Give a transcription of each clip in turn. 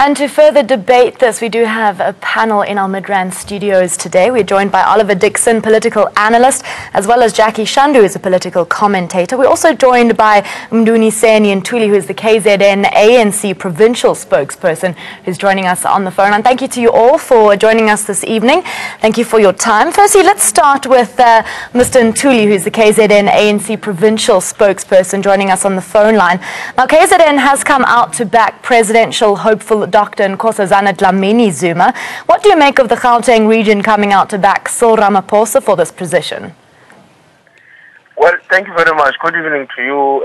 And to further debate this, we do have a panel in our Midrand studios today. We're joined by Oliver Dixon, political analyst, as well as Jackie Shandu, who is a political commentator. We're also joined by Mdumiseni Ntuli, who is the KZN ANC Provincial spokesperson, who's joining us on the phone. And thank you to you all for joining us this evening. Thank you for your time. Firstly, let's start with Mr. Ntuli, who's the KZN ANC Provincial spokesperson, joining us on the phone line. Now, KZN has come out to back presidential hopeful Dr. Nkosazana Dlamini-Zuma. What do you make of the Gauteng region coming out to back Cyril Ramaphosa for this position? Well, thank you very much. Good evening to you,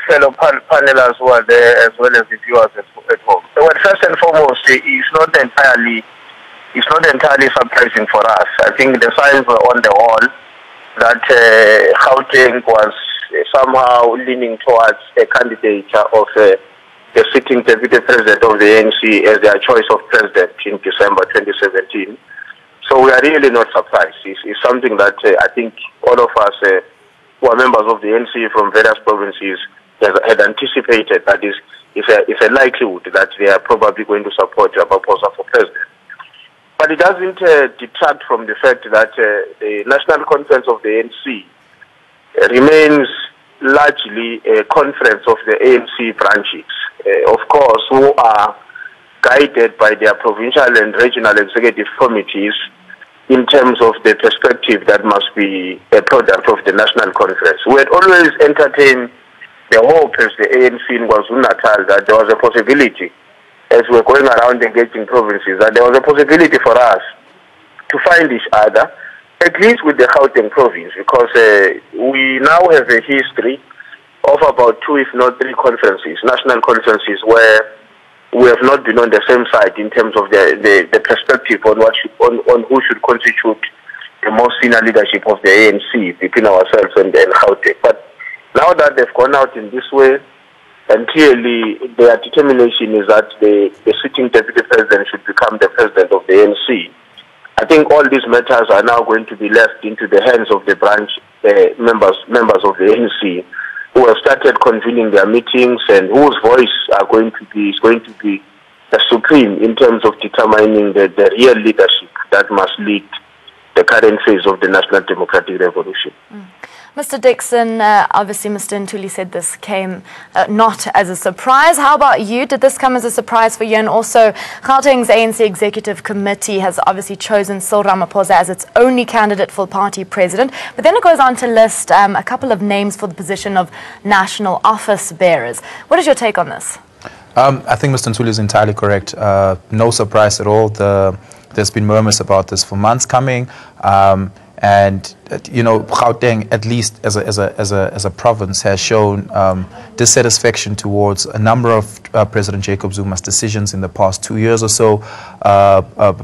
fellow panelists who are there, as well as the viewers at home. So, well, first and foremost, it's not entirely surprising for us. I think the signs were on the wall that Gauteng was somehow leaning towards a candidate of the sitting deputy president of the ANC as their choice of president in December 2017. So we are really not surprised. It's something that I think all of us who are members of the ANC from various provinces had anticipated, that it's a likelihood that they are probably going to support Ramaphosa for president. But it doesn't detract from the fact that the National Conference of the ANC remains largely a conference of the ANC branches, of course, who are guided by their provincial and regional executive committees in terms of the perspective that must be a product of the National Conference. We had always entertained the hope as the ANC in KwaZulu-Natal that there was a possibility, as we're going around engaging provinces, that there was a possibility for us to find each other, at least with the Gauteng province, because we now have a history of about 2, if not 3 conferences, national conferences, where we have not been on the same side in terms of the perspective on who should constitute the most senior leadership of the ANC between ourselves and Gauteng. But now that they've gone out in this way, and clearly their determination is that the sitting deputy president should become the president of the ANC, I think all these matters are now going to be left into the hands of the branch members of the ANC, who have started convening their meetings and whose voice is going to be the supreme in terms of determining the real leadership that must lead the current phase of the National Democratic Revolution. Mr. Dixon, obviously Mr. Ntuli said this came not as a surprise. How about you? Did this come as a surprise for you? And also, Gauteng's ANC Executive Committee has obviously chosen Cyril Ramaphosa as its only candidate for party president. But then it goes on to list a couple of names for the position of national office bearers. What is your take on this? I think Mr. Ntuli is entirely correct. No surprise at all. There's been murmurs about this for months coming. And you know, Gauteng, at least as a province, has shown dissatisfaction towards a number of President Jacob Zuma's decisions in the past 2 years or so.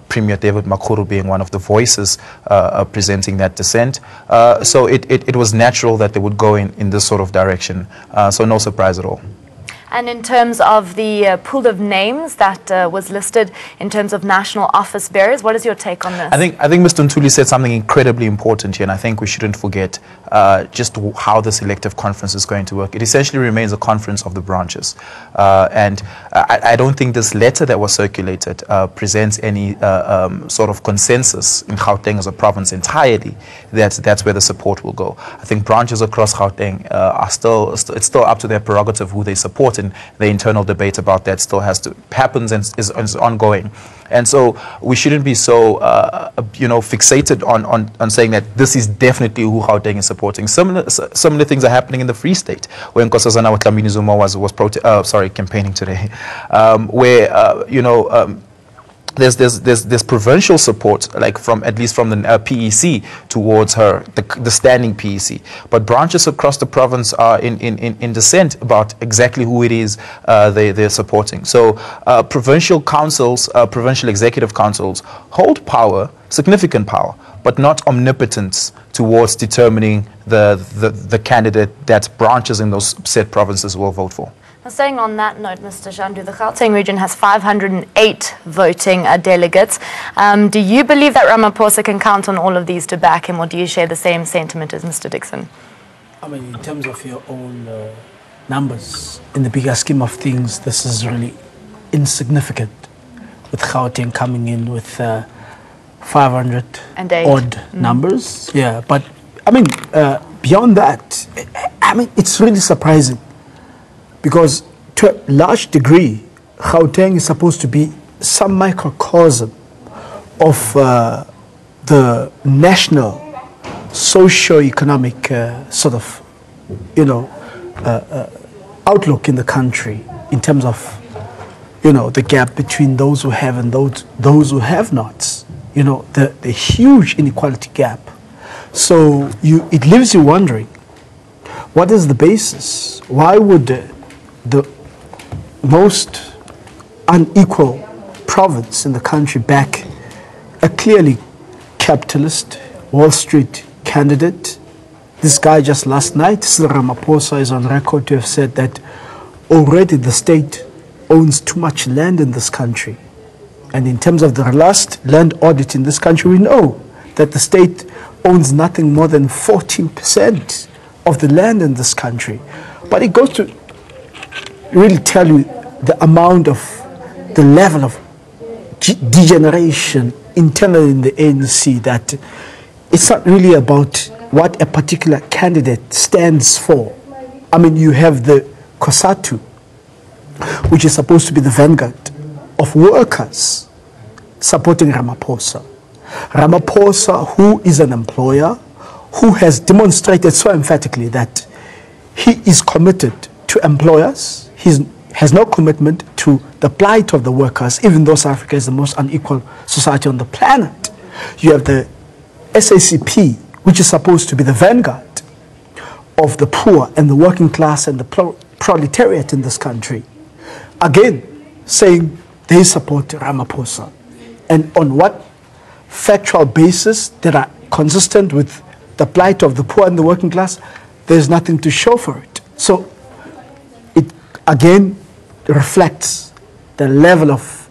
Premier David Makhuru being one of the voices presenting that dissent. So it was natural that they would go in this sort of direction. So no surprise at all. And in terms of the pool of names that was listed in terms of national office bearers, what is your take on this? I think Mr. Ntuli said something incredibly important here, and I think we shouldn't forget just how this elective conference is going to work. It essentially remains a conference of the branches. And I don't think this letter that was circulated presents any sort of consensus in Gauteng as a province entirely that that's where the support will go. I think branches across Gauteng it's still up to their prerogative who they support, and the internal debate about that still has to happen and is ongoing. And so we shouldn't be so fixated on saying that this is definitely who Gauteng is supporting. Similar things are happening in the Free State, where Nkosazana Dlamini-Zuma was campaigning today, where there's provincial support, like at least from the PEC towards her, the standing PEC. But branches across the province are in dissent about exactly who it is they're supporting. So provincial councils, provincial executive councils hold power, significant power, but not omnipotence towards determining the candidate that branches in those said provinces will vote for. Staying on that note, Mr. Shandu, the Gauteng region has 508 voting delegates. Do you believe that Ramaphosa can count on all of these to back him, or do you share the same sentiment as Mr. Dixon? I mean, in terms of your own numbers, in the bigger scheme of things, this is really insignificant. with Gauteng coming in with 500 And eight. odd numbers. Yeah, but I mean, beyond that, I mean, it's really surprising because to a large degree, Gauteng is supposed to be some microcosm of the national socio-economic sort of, outlook in the country in terms of, the gap between those who have and those who have not. The huge inequality gap. So it leaves you wondering, what is the basis? Why would the most unequal province in the country back a clearly capitalist Wall Street candidate? This guy just last night, Ramaphosa, is on record to have said that already the state owns too much land in this country. And in terms of the last land audit in this country, we know that the state owns nothing more than 14% of the land in this country. But it goes to really tell you the amount of, the level of degeneration internally in the ANC, that it's not really about what a particular candidate stands for. I mean, you have the COSATU, which is supposed to be the vanguard of workers supporting Ramaphosa. Ramaphosa, who is an employer, who has demonstrated so emphatically that he is committed to employers, he has no commitment to the plight of the workers, even though South Africa is the most unequal society on the planet. You have the SACP, which is supposed to be the vanguard of the poor and the working class and the proletariat in this country, again saying they support Ramaphosa. And on what factual basis that are consistent with the plight of the poor and the working class? There's nothing to show for it. So it again reflects the level of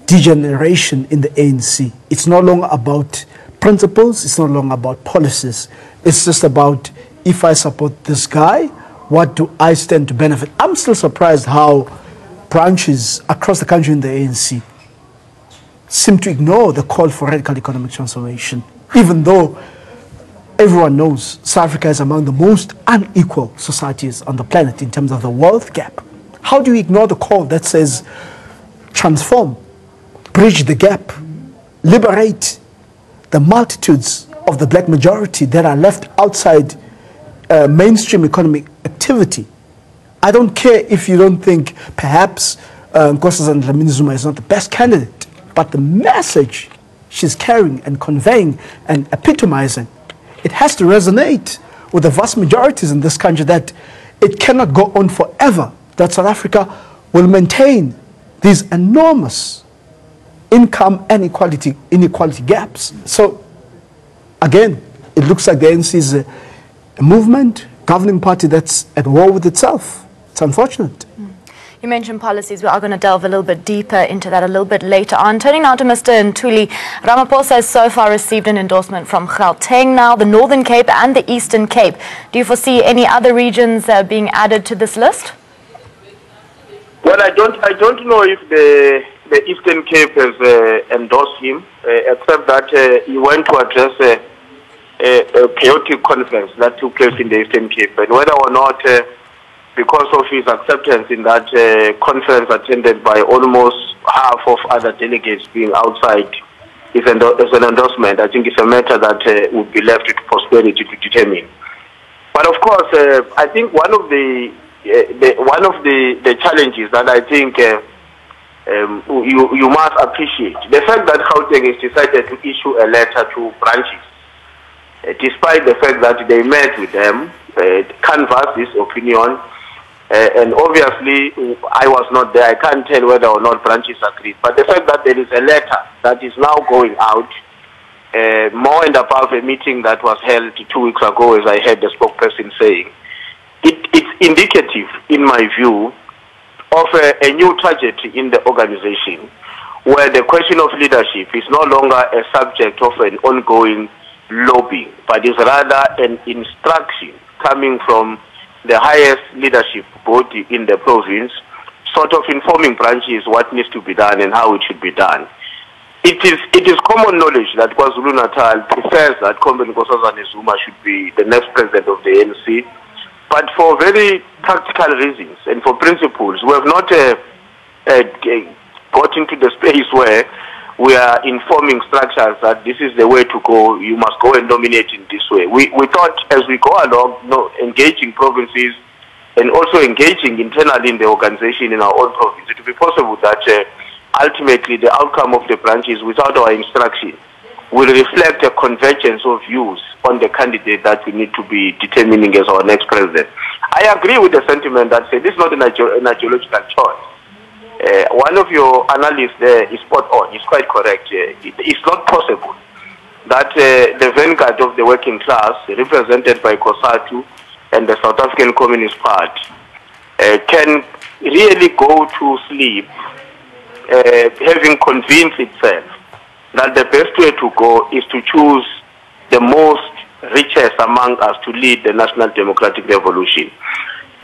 degeneration in the ANC. It's no longer about principles, it's no longer about policies. It's just about, if I support this guy, what do I stand to benefit? I'm still surprised how branches across the country in the ANC seem to ignore the call for radical economic transformation, even though everyone knows South Africa is among the most unequal societies on the planet in terms of the wealth gap. How do you ignore the call that says transform, bridge the gap, liberate the multitudes of the black majority that are left outside mainstream economic activity? I don't care if you don't think perhaps Nkosazana Dlamini-Zuma is not the best candidate, but the message she's carrying and conveying and epitomizing, it has to resonate with the vast majorities in this country that it cannot go on forever, that South Africa will maintain these enormous income and inequality gaps. So again, it looks like the ANC is a movement, governing party that's at war with itself. It's unfortunate. You mentioned policies. We are going to delve a little bit deeper into that a little bit later on. Turning now to Mr. Ntuli, Ramaphosa has so far received an endorsement from Gauteng now, the Northern Cape and the Eastern Cape. Do you foresee any other regions being added to this list? Well, I don't know if the Eastern Cape has endorsed him, except that he went to address a chaotic conference that took place in the Eastern Cape, and whether or not because of his acceptance in that conference attended by almost half of other delegates being outside is an endorsement. I think it's a matter that would be left to posterity to determine. But of course, I think one of the challenges that I think you must appreciate, the fact that Gauteng has decided to issue a letter to branches, despite the fact that they met with them, canvassed this opinion, and obviously I was not there. I can't tell whether or not branches agreed. But the fact that there is a letter that is now going out, more and above a meeting that was held 2 weeks ago, as I heard the spokesperson saying, it's indicative, in my view, of a new trajectory in the organization, where the question of leadership is no longer a subject of an ongoing lobbying, but is rather an instruction coming from the highest leadership body in the province, sort of informing branches what needs to be done and how it should be done. It is common knowledge that KwaZulu-Natal prefers that Comrade Nkosazana Zuma should be the next president of the ANC, but for very practical reasons and for principles, we have not got into the space where we are informing structures that this is the way to go, you must go and nominate in this way. We thought as we go along, engaging provinces and also engaging internally in the organization in our own province, it will be possible that ultimately the outcome of the branches without our instruction will reflect a convergence of views on the candidate that we need to be determining as our next president. I agree with the sentiment that this is not an ideological choice. One of your analysts there is spot on, is quite correct. It's not possible that the vanguard of the working class, represented by COSATU and the South African Communist Party, can really go to sleep having convinced itself that the best way to go is to choose the most richest among us to lead the National Democratic Revolution.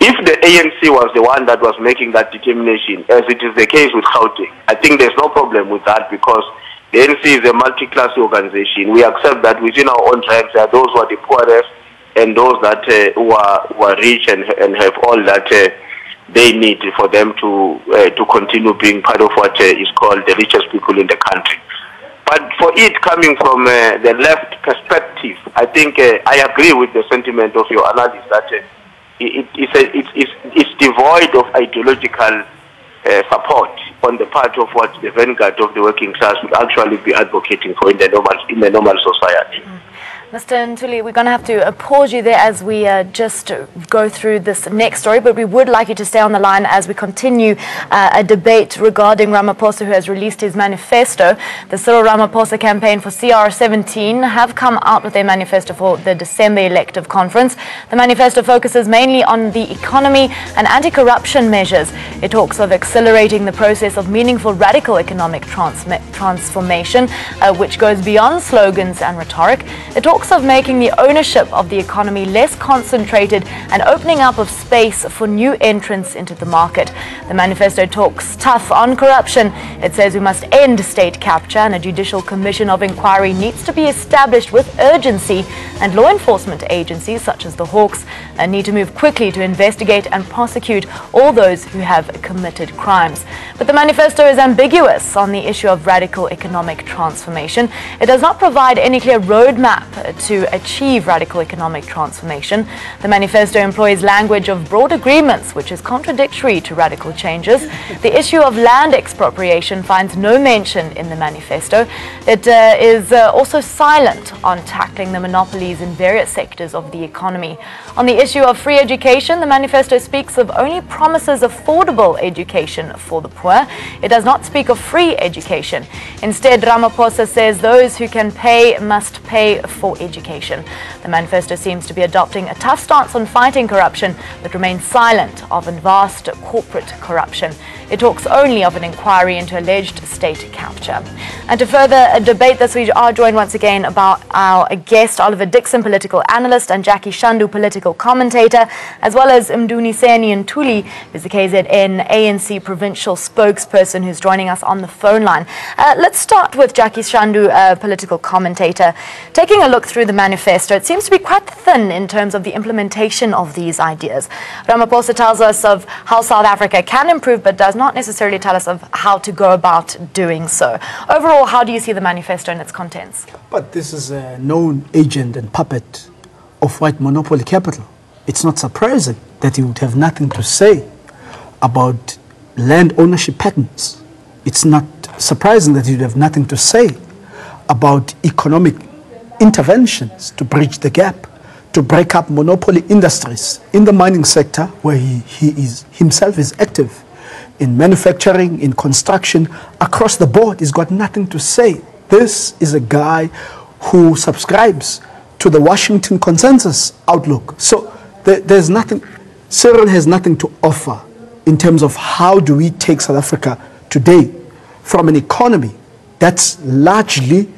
If the ANC was the one that was making that determination, as it is the case with Gauteng, I think there's no problem with that because the ANC is a multi-class organization. We accept that within our own ranks there are those who are the poorest and those that who are rich and have all that they need for them to continue being part of what is called the richest people in the country. But for it coming from the left perspective, I think I agree with the sentiment of your analysis that it's devoid of ideological support on the part of what the vanguard of the working class would actually be advocating for in the normal society. Mr. Ntuli, we're going to have to pause you there as we just go through this next story, but we would like you to stay on the line as we continue a debate regarding Ramaphosa, who has released his manifesto. The Cyril Ramaphosa campaign for CR17 have come out with their manifesto for the December elective conference. The manifesto focuses mainly on the economy and anti-corruption measures. It talks of accelerating the process of meaningful radical economic transformation, which goes beyond slogans and rhetoric. It talks of making the ownership of the economy less concentrated and opening up of space for new entrants into the market. The manifesto talks tough on corruption. It says we must end state capture and a judicial commission of inquiry needs to be established with urgency, and law enforcement agencies such as the Hawks need to move quickly to investigate and prosecute all those who have committed crimes. But the manifesto is ambiguous on the issue of radical economic transformation. It does not provide any clear roadmap to achieve radical economic transformation. The manifesto employs language of broad agreements, which is contradictory to radical changes. The issue of land expropriation finds no mention in the manifesto. It is also silent on tackling the monopolies in various sectors of the economy. On the issue of free education, the manifesto speaks of only promises affordable education for the poor. It does not speak of free education. Instead, Ramaphosa says those who can pay must pay for education. The manifesto seems to be adopting a tough stance on fighting corruption, but remains silent of vast corporate corruption. It talks only of an inquiry into alleged state capture. And to further debate this, we are joined once again about our guest, Oliver Dixon, political analyst, and Jackie Shandu, political commentator, as well as Mduniseni Ntuli, who's the KZN ANC provincial spokesperson, who's joining us on the phone line. Let's start with Jackie Shandu, political commentator. Taking a look through the manifesto, it seems to be quite thin in terms of the implementation of these ideas. Ramaphosa tells us of how South Africa can improve, but does not necessarily tell us of how to go about doing so. Overall, how do you see the manifesto and its contents? But this is a known agent and puppet of white monopoly capital. It's not surprising that he would have nothing to say about land ownership patterns. It's not surprising that he would have nothing to say about economic interventions to bridge the gap, to break up monopoly industries in the mining sector, where he himself is active, in manufacturing, in construction, across the board. He's got nothing to say. This is a guy who subscribes to the Washington consensus outlook. So there's nothing, Cyril has nothing to offer in terms of how do we take South Africa today from an economy that's largely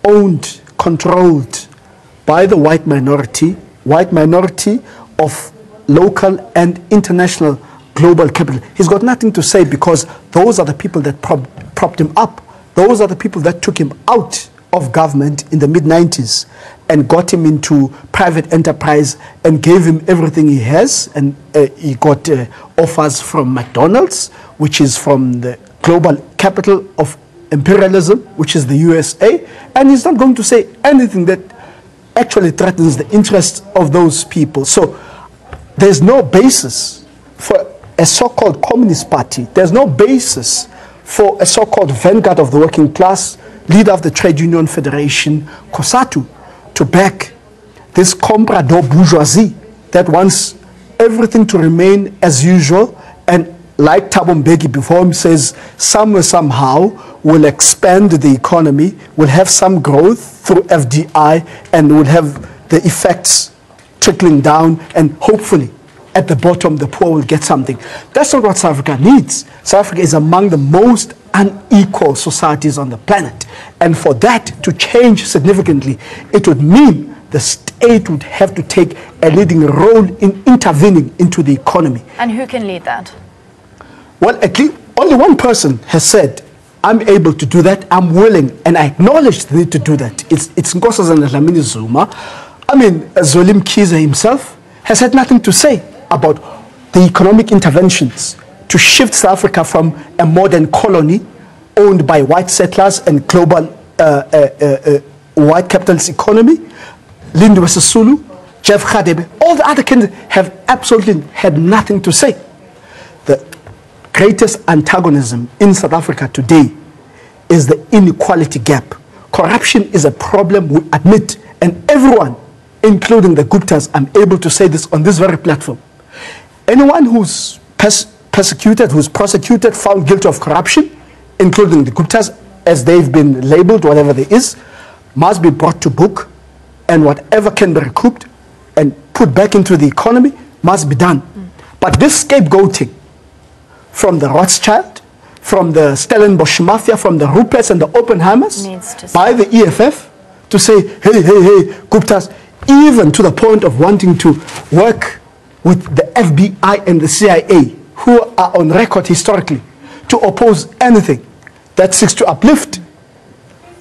owned, controlled by the white minority of local and international global capital. He's got nothing to say because those are the people that propped him up. Those are the people that took him out of government in the mid-90s and got him into private enterprise and gave him everything he has. And he got offers from McDonald's, which is from the global capital of imperialism, which is the USA. And he's not going to say anything that actually threatens the interests of those people. So there's no basis for a so-called communist party. There's no basis for a so-called vanguard of the working class, leader of the Trade Union Federation, COSATU, to back this comprador bourgeoisie that wants everything to remain as usual, and like Thabo Mbeki before him says, somewhere, somehow, will expand the economy, will have some growth through FDI, and will have the effects trickling down, and hopefully, at the bottom, the poor will get something. That's not what South Africa needs. South Africa is among the most unequal societies on the planet. And for that to change significantly, it would mean the state would have to take a leading role in intervening into the economy. And who can lead that? Well, at least only one person has said, I'm able to do that, I'm willing, and I acknowledge the need to do that. It's Nkosazana Dlamini Zuma. I mean, Zolim Kiza himself has had nothing to say about the economic interventions to shift South Africa from a modern colony owned by white settlers and global white capitalist economy. Lindiwe Sisulu, Jeff Radebe, all the other candidates have absolutely had nothing to say. The greatest antagonism in South Africa today is the inequality gap. Corruption is a problem, we admit, and everyone, including the Guptas, I'm able to say this on this very platform. Anyone who's persecuted, who's prosecuted, found guilty of corruption, including the Guptas, as they've been labeled, whatever there is, must be brought to book, and whatever can be recouped and put back into the economy must be done. But this scapegoating from the Rothschild, from the Stellenbosch Mafia, from the Ruperts and the Oppenheimers, by the EFF, to say, hey, Guptas, even to the point of wanting to work with the FBI and the CIA, who are on record historically, to oppose anything that seeks to uplift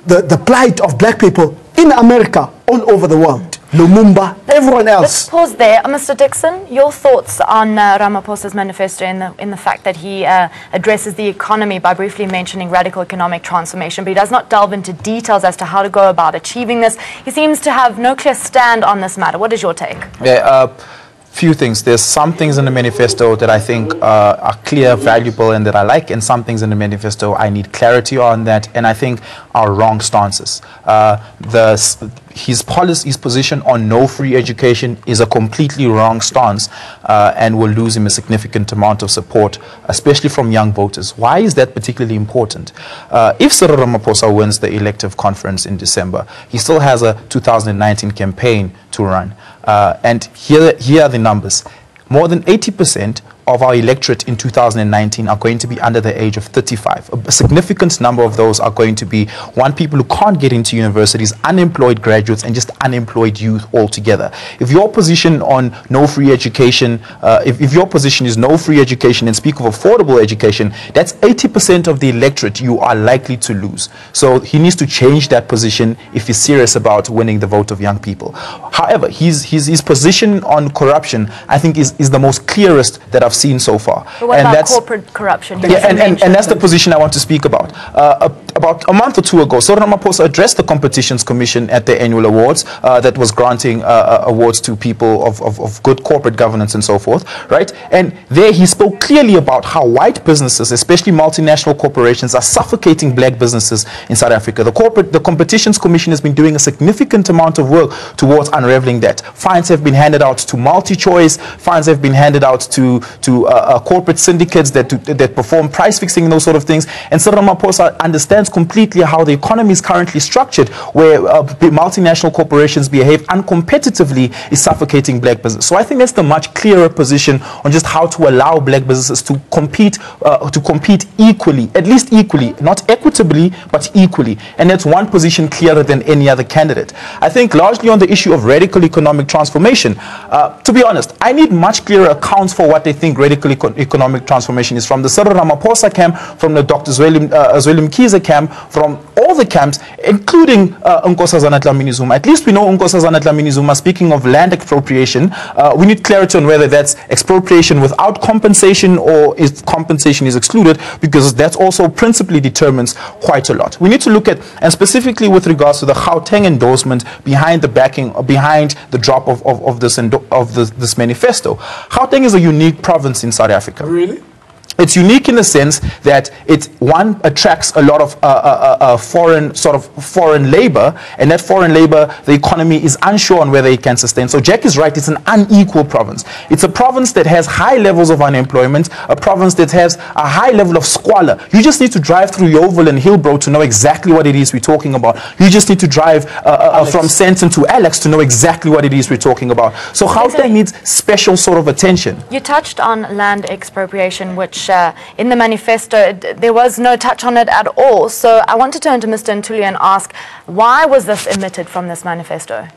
the plight of black people in America, all over the world, Lumumba, everyone else. Let's pause there. Mr. Dixon, your thoughts on Ramaphosa's manifesto in the fact that he addresses the economy by briefly mentioning radical economic transformation, but he does not delve into details as to how to go about achieving this. He seems to have no clear stand on this matter. What is your take? Yeah, few things. There's some things in the manifesto that I think are clear, valuable, and that I like, and some things in the manifesto I need clarity on that, and I think are wrong stances. His position on no free education is a completely wrong stance, and will lose him a significant amount of support, especially from young voters. Why is that particularly important? If Cyril Ramaphosa wins the elective conference in December, he still has a 2019 campaign to run. And here are the numbers. More than 80% of our electorate in 2019 are going to be under the age of 35. A significant number of those are going to be, people who can't get into universities, unemployed graduates, and just unemployed youth altogether. If your position on no free education, if your position is no free education and speak of affordable education, that's 80% of the electorate you are likely to lose. So he needs to change that position if he's serious about winning the vote of young people. However, his position on corruption, I think, is the most clearest that I've seen so far. But what about corporate corruption? Yeah, and that's the position I want to speak about. About a month or two ago, Cyril Ramaphosa addressed the Competitions Commission at the annual awards that was granting awards to people of good corporate governance and so forth, right? And there he spoke clearly about how white businesses, especially multinational corporations, are suffocating black businesses in South Africa. The Competitions Commission has been doing a significant amount of work towards unraveling that. Fines have been handed out to multi-choice, fines have been handed out to corporate syndicates that perform price fixing and those sort of things. And Cyril Ramaphosa understands understands completely how the economy is currently structured, where multinational corporations behave uncompetitively, is suffocating black business. So I think that's the much clearer position on just how to allow black businesses to compete equally, at least equally, not equitably, but equally. And that's one position clearer than any other candidate. I think largely on the issue of radical economic transformation, to be honest, I need much clearer accounts for what they think radical economic transformation is, from the Cyril Ramaphosa camp, from the Dr. Zweli Mkhize camp, from all the camps, including Nkosazana Dlamini Zuma. At least we know Nkosazana Dlamini Zuma, speaking of land expropriation, we need clarity on whether that's expropriation without compensation or if compensation is excluded, because that also principally determines quite a lot. We need to look at, and specifically with regards to the Gauteng endorsement behind the backing, behind the drop of this manifesto. Gauteng is a unique province in South Africa. Really? It's unique in the sense that it, one, attracts a lot of foreign labor, and that foreign labor, the economy is unsure on whether it can sustain. So Jack is right, it's an unequal province. It's a province that has high levels of unemployment, a province that has a high level of squalor. You just need to drive through Yeovil and Hillbrow to know exactly what it is we're talking about. You just need to drive from Sandton to Alex to know exactly what it is we're talking about. So Gauteng needs special sort of attention. You touched on land expropriation, which in the manifesto, there was no touch on it at all. So I want to turn to Mr. Ntuli and ask, why was this omitted from this manifesto?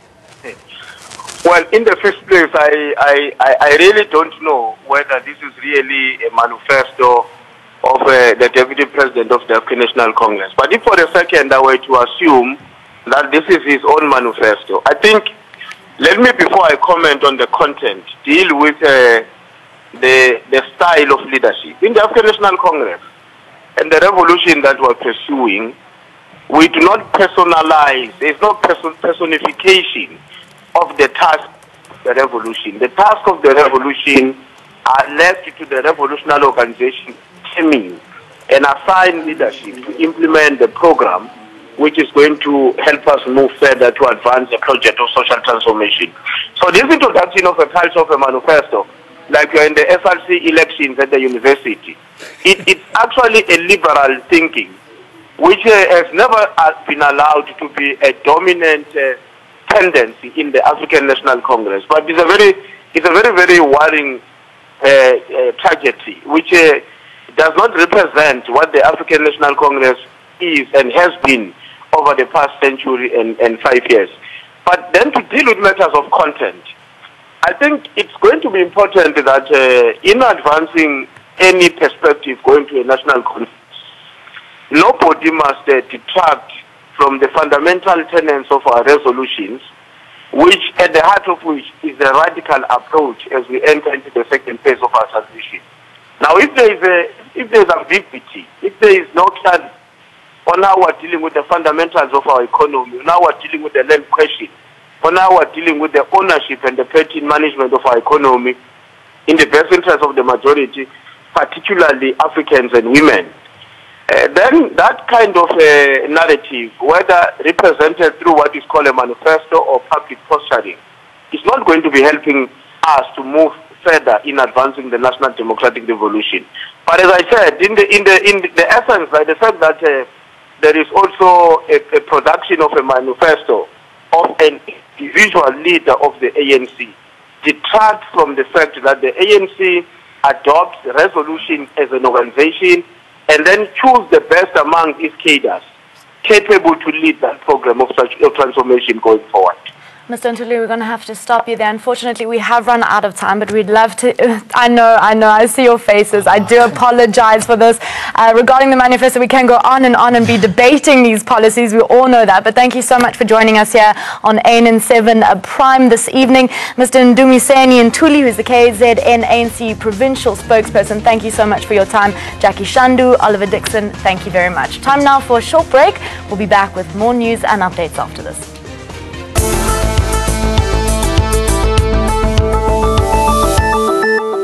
Well, in the first place, I really don't know whether this is really a manifesto of the Deputy President of the African National Congress. But if for a second I were to assume that this is his own manifesto, I think, let me, before I comment on the content, deal with the style of leadership. In the African National Congress and the revolution that we're pursuing, we do not personalize, there's no personification of the task of the revolution. The task of the revolution are left to the revolutionary organization teaming and assign leadership to implement the program which is going to help us move further to advance the project of social transformation. So this introduction of a culture of a manifesto, like you're in the SRC elections at the university, it's actually a liberal thinking, which has never been allowed to be a dominant tendency in the African National Congress. But it's a very worrying tragedy, which does not represent what the African National Congress is and has been over the past century and 5 years. But then to deal with matters of content, I think it's going to be important that in advancing any perspective going to a national conference, nobody must detract from the fundamental tenets of our resolutions, which at the heart of which is the radical approach as we enter into the second phase of our transition. Now, if there is ambiguity, if there is no clarity on how we're dealing with the fundamentals of our economy, on how we're dealing with the land question, for now we're dealing with the ownership and the pertinent management of our economy in the best interest of the majority, particularly Africans and women. Then that kind of narrative, whether represented through what is called a manifesto or public posturing, is not going to be helping us to move further in advancing the national democratic revolution. But as I said, in the essence, by the fact that there is also a production of a manifesto of an individual leader of the ANC, detract from the fact that the ANC adopts the resolution as an organization and then choose the best among its cadres capable to lead that program of such transformation going forward. Mr. Ntuli, we're going to have to stop you there. Unfortunately, we have run out of time, but we'd love to... I know, I see your faces. I do apologize for this. Regarding the manifesto, we can go on and be debating these policies. We all know that. But thank you so much for joining us here on ANN7 Prime this evening. Mr. Ndumiseni Ntuli, who's the KZN ANC Provincial spokesperson, thank you so much for your time. Jackie Shandu, Oliver Dixon, thank you very much. Time now for a short break. We'll be back with more news and updates after this.